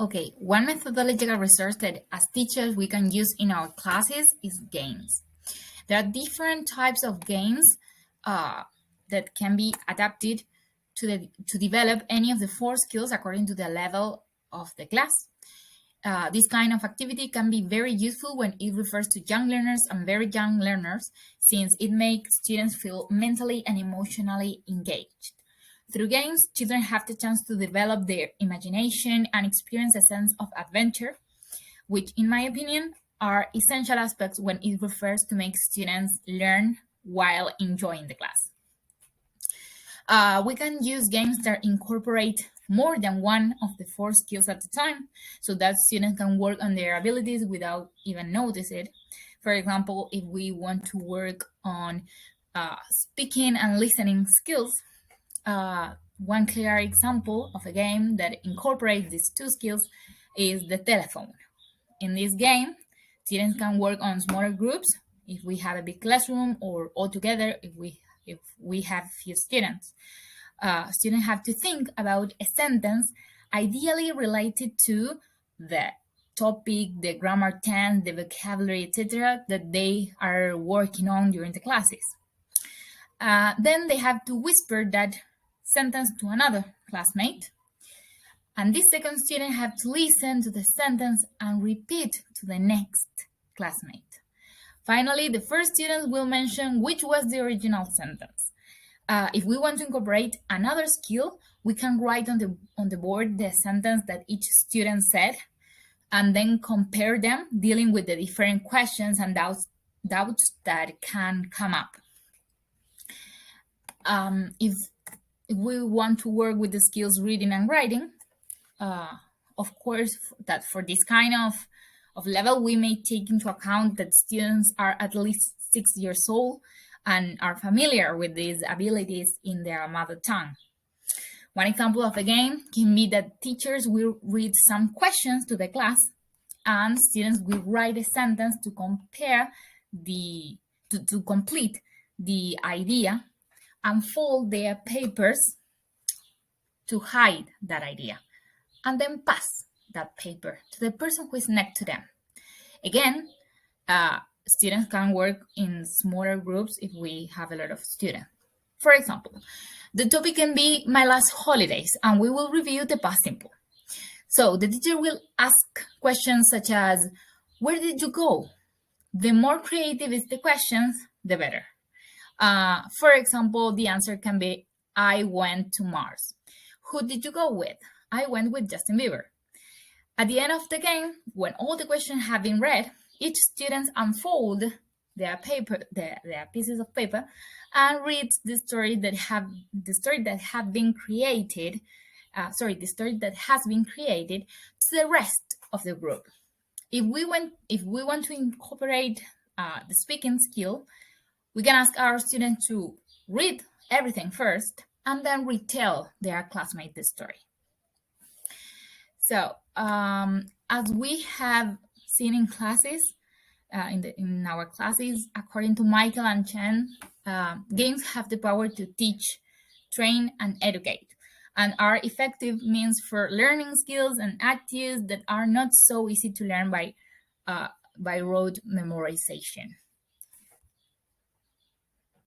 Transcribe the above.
Okay, one methodological resource that as teachers we can use in our classes is games. There are different types of games that can be adapted to develop any of the 4 skills according to the level of the class. This kind of activity can be very useful when it refers to young learners and very young learners, since it makes students feel mentally and emotionally engaged. Through games, children have the chance to develop their imagination and experience a sense of adventure, which, in my opinion, are essential aspects when it refers to make students learn while enjoying the class. We can use games that incorporate more than one of the 4 skills at a time, so that students can work on their abilities without even notice it. For example, if we want to work on speaking and listening skills, one clear example of a game that incorporates these 2 skills is the telephone. In this game, students can work on smaller groups if we have a big classroom, or all together if we have few students. Students have to think about a sentence ideally related to the topic, the grammar tense, the vocabulary, etc., that they are working on during the classes. Then they have to whisper that sentence to another classmate, and this second student have to listen to the sentence and repeat to the next classmate. Finally, the first student will mention which was the original sentence. If we want to incorporate another skill, we can write on the board the sentence that each student said, and then compare them, dealing with the different questions and doubts that can come up. If we want to work with the skills reading and writing, of course, that for this kind of level, we may take into account that students are at least 6 years old and are familiar with these abilities in their mother tongue. One example of a game can be that teachers will read some questions to the class, and students will write a sentence to complete the idea, and fold their papers to hide that idea, and then pass that paper to the person who is next to them. Again, students can work in smaller groups if we have a lot of students. For example, the topic can be my last holidays, and we will review the past simple. So the teacher will ask questions such as, where did you go? The more creative is the questions, the better. For example, the answer can be, I went to Mars. Who did you go with? I went with Justin Bieber. At the end of the game, when all the questions have been read, each student unfold their pieces of paper and reads the story that has been created to the rest of the group. If we want to incorporate the speaking skill, we can ask our students to read everything first and then retell their classmate the story. So, as we have seen in classes, in our classes, according to Michael and Chen, games have the power to teach, train, and educate, and are effective means for learning skills and attitudes that are not so easy to learn by rote memorization.